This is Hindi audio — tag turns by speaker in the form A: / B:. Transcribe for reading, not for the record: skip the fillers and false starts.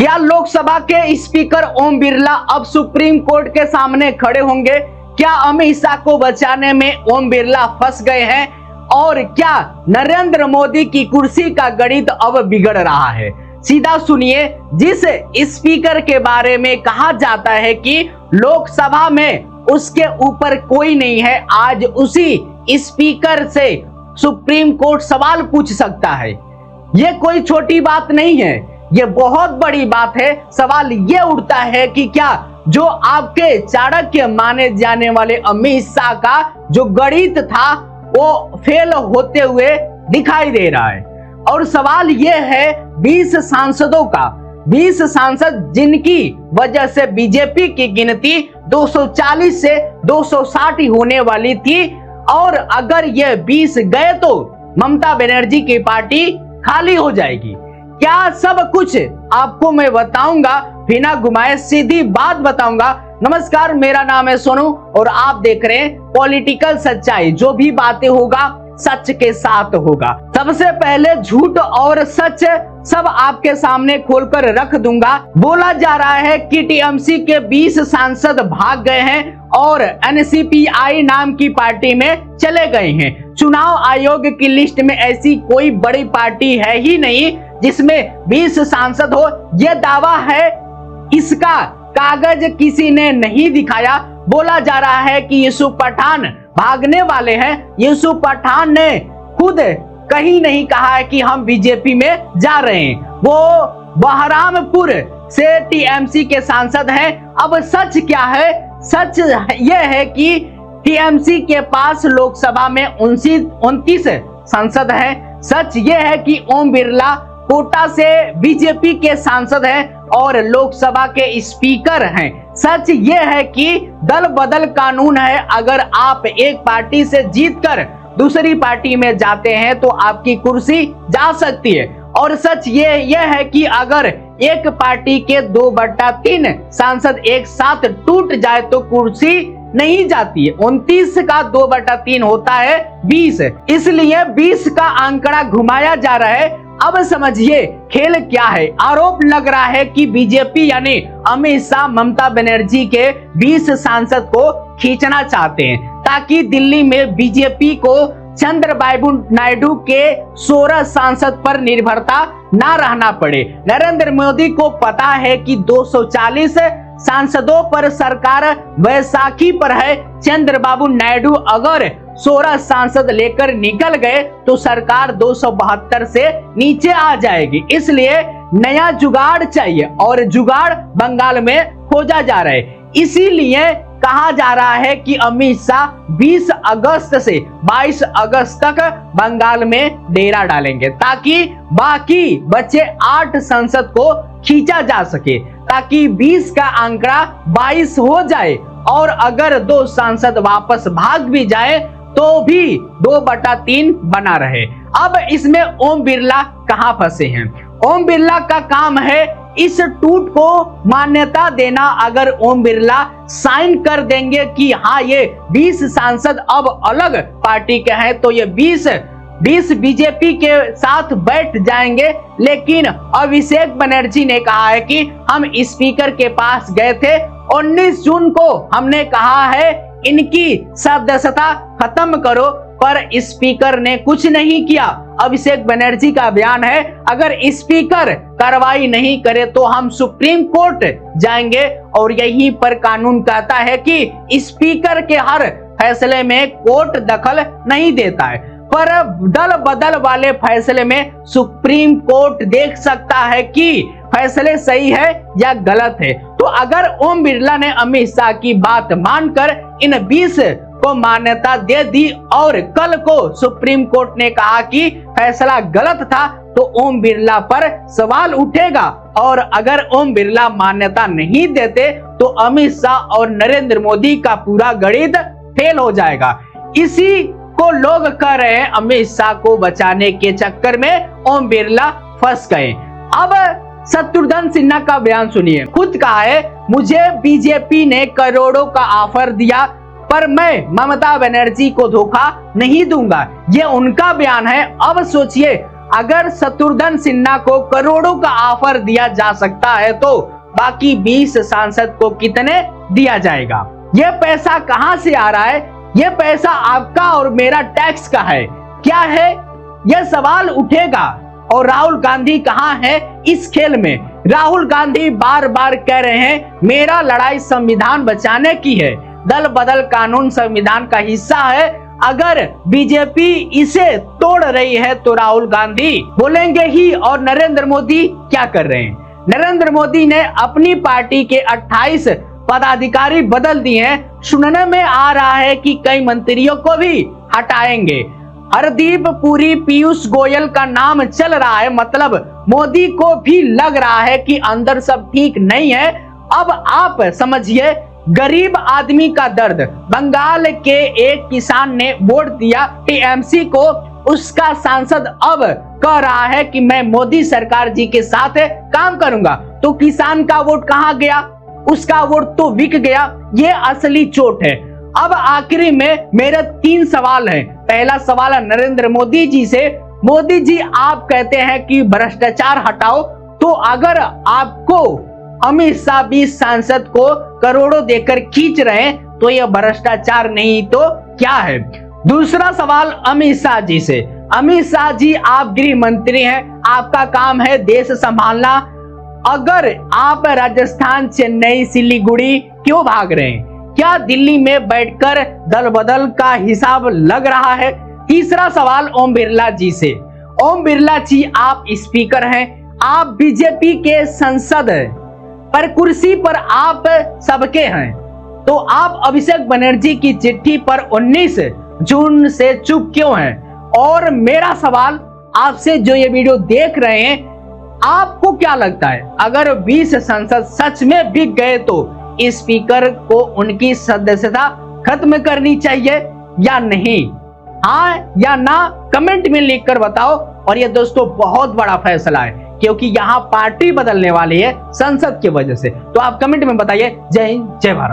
A: क्या लोकसभा के स्पीकर ओम बिरला अब सुप्रीम कोर्ट के सामने खड़े होंगे? क्या अमित शाह को बचाने में ओम बिरला फंस गए हैं? और क्या नरेंद्र मोदी की कुर्सी का गणित अब बिगड़ रहा है? सीधा सुनिए। जिस स्पीकर के बारे में कहा जाता है कि लोकसभा में उसके ऊपर कोई नहीं है, आज उसी स्पीकर से सुप्रीम कोर्ट सवाल पूछ सकता है। यह कोई छोटी बात नहीं है, यह बहुत बड़ी बात है। सवाल यह उठता है कि क्या जो आपके चाणक्य माने जाने वाले अमित शाह का जो गणित था वो फेल होते हुए दिखाई दे रहा है। और सवाल यह है 20 सांसदों का, 20 सांसद जिनकी वजह से बीजेपी की गिनती 240 से 260 ही होने वाली थी, और अगर ये 20 गए तो ममता बनर्जी की पार्टी खाली हो जाएगी। क्या सब कुछ आपको मैं बताऊंगा, बिना घुमाए सीधी बात बताऊंगा। नमस्कार, मेरा नाम है सोनू और आप देख रहे हैं पॉलिटिकल सच्चाई। जो भी बातें होगा सच के साथ होगा। सबसे पहले झूठ और सच सब आपके सामने खोलकर रख दूंगा। बोला जा रहा है कि टीएमसी के 20 सांसद भाग गए हैं और एनसीपीआई नाम की पार्टी में चले गए हैं। चुनाव आयोग की लिस्ट में ऐसी कोई बड़ी पार्टी है ही नहीं जिसमें 20 सांसद हो। यह दावा है, इसका कागज किसी ने नहीं दिखाया। बोला जा रहा है कि यूसुफ पठान भागने वाले हैं। यूसुफ पठान ने खुद कहीं नहीं कहा है कि हम बीजेपी में जा रहे हैं। वो बहरामपुर से टीएमसी के सांसद हैं। अब सच क्या है? सच यह है कि टीएमसी के पास लोकसभा में 29 सांसद हैं। सच यह है कि ओम बिरला कोटा से बीजेपी के सांसद हैं और लोकसभा के स्पीकर हैं। सच यह है कि दल बदल कानून है। अगर आप एक पार्टी से जीतकर दूसरी पार्टी में जाते हैं तो आपकी कुर्सी जा सकती है। और सच यह है कि अगर एक पार्टी के 2/3 सांसद एक साथ टूट जाए तो कुर्सी नहीं जाती है। 29 का 2/3 होता है 20, इसलिए 20 का आंकड़ा घुमाया जा रहा है। अब समझिए खेल क्या है। आरोप लग रहा है कि बीजेपी यानी अमित शाह ममता बनर्जी के 20 सांसद को खींचना चाहते हैं ताकि दिल्ली में बीजेपी को चंद्रबाबू नायडू के 16 सांसद पर निर्भरता ना रहना पड़े। नरेंद्र मोदी को पता है कि 240 सांसदों पर सरकार बैसाखी पर है। चंद्रबाबू नायडू अगर 16 सांसद लेकर निकल गए तो सरकार 272 से नीचे आ जाएगी। इसलिए नया जुगाड़ चाहिए और जुगाड़ बंगाल में खोजा जा रहा है। इसीलिए कहा जा रहा है कि अमित शाह 20 अगस्त से 22 अगस्त तक बंगाल में डेरा डालेंगे ताकि बाकी बचे 8 संसद को खींचा जा सके, ताकि 20 का आंकड़ा 22 हो जाए। और अगर 2 सांसद वापस भाग भी जाए तो भी 2/3 बना रहे। अब इसमें ओम बिरला कहां फंसे हैं? ओम बिरला का काम है इस टूट को मान्यता देना। अगर ओम बिरला साइन कर देंगे कि हाँ ये 20 सांसद अब अलग पार्टी के हैं तो ये 20 बीजेपी के साथ बैठ जाएंगे। लेकिन अभिषेक बनर्जी ने कहा है कि हम स्पीकर के पास गए थे, 19 जून को हमने कहा है इनकी सदस्यता खत्म करो, पर स्पीकर ने कुछ नहीं किया। अभिषेक बनर्जी का बयान है, अगर स्पीकर कार्रवाई नहीं करे तो हम सुप्रीम कोर्ट जाएंगे। और यहीं पर कानून कहता है कि स्पीकर के हर फैसले में कोर्ट दखल नहीं देता है, पर दल बदल वाले फैसले में सुप्रीम कोर्ट देख सकता है कि फैसले सही है या गलत है। तो अगर ओम बिरला ने अमित शाह की बात मानकर इन 20 को मान्यता दे दी और कल को सुप्रीम कोर्ट ने कहा कि फैसला गलत था तो ओम बिरला पर सवाल उठेगा। और अगर ओम बिरला मान्यता नहीं देते तो अमित शाह और नरेंद्र मोदी का पूरा गणित फेल हो जाएगा। इसी को लोग कह रहे हैं अमित शाह को बचाने के चक्कर में ओम बिरला फंस गए। अब शत्रुघ्न सिन्हा का बयान सुनिए। खुद कहा है, मुझे बीजेपी ने करोड़ों का ऑफर दिया पर मैं ममता बनर्जी को धोखा नहीं दूंगा। ये उनका बयान है। अब सोचिए अगर शत्रुघ्न सिन्हा को करोड़ों का ऑफर दिया जा सकता है तो बाकी 20 सांसद को कितने दिया जाएगा? ये पैसा कहां से आ रहा है? ये पैसा आपका और मेरा टैक्स का है, क्या है? यह सवाल उठेगा। और राहुल गांधी कहां है इस खेल में? राहुल गांधी बार बार कह रहे हैं मेरा लड़ाई संविधान बचाने की है, दल बदल कानून संविधान का हिस्सा है। अगर बीजेपी इसे तोड़ रही है तो राहुल गांधी बोलेंगे ही। और नरेंद्र मोदी क्या कर रहे हैं? नरेंद्र मोदी ने अपनी पार्टी के 28 पदाधिकारी बदल दिए हैं। सुनने में आ रहा है कि कई मंत्रियों को भी हटाएंगे। हरदीप पुरी, पीयूष गोयल का नाम चल रहा है, मतलब मोदी को भी लग रहा है कि अंदर सब ठीक नहीं है। अब आप समझिए गरीब आदमी का दर्द। बंगाल के एक किसान ने वोट दिया टीएमसी को, उसका सांसद अब कह रहा है कि मैं मोदी सरकार जी के साथ काम करूंगा। तो किसान का वोट कहां गया? उसका वोट तो बिक गया। ये असली चोट है। अब आखिरी में मेरे 3 सवाल हैं। पहला सवाल है नरेंद्र मोदी जी से। मोदी जी, आप कहते हैं कि भ्रष्टाचार हटाओ, तो अगर आपको अमित शाह 20 सांसद को करोड़ों देकर खींच रहे हैं तो यह भ्रष्टाचार नहीं तो क्या है? दूसरा सवाल अमित शाह जी से। अमित शाह जी, आप गृह मंत्री हैं, आपका काम है देश संभालना। अगर आप राजस्थान, चेन्नई, सिलीगुड़ी क्यों भाग रहे हैं? क्या दिल्ली में बैठकर दल बदल का हिसाब लग रहा है? तीसरा सवाल ओम बिरला जी से। ओम बिरला जी, आप स्पीकर हैं, आप बीजेपी के संसद पर कुर्सी पर आप सबके हैं, तो आप अभिषेक बनर्जी की चिट्ठी पर 19 जून से चुप क्यों हैं? और मेरा सवाल आपसे, जो ये वीडियो देख रहे हैं, आपको क्या लगता है अगर 20 संसद सच में बिक गए तो स्पीकर को उनकी सदस्यता खत्म करनी चाहिए या नहीं? हाँ या ना कमेंट में लिखकर बताओ। और ये दोस्तों बहुत बड़ा फैसला है, क्योंकि यहाँ पार्टी बदलने वाली है संसद की वजह से। तो आप कमेंट में बताइए। जय हिंद, जय भारत।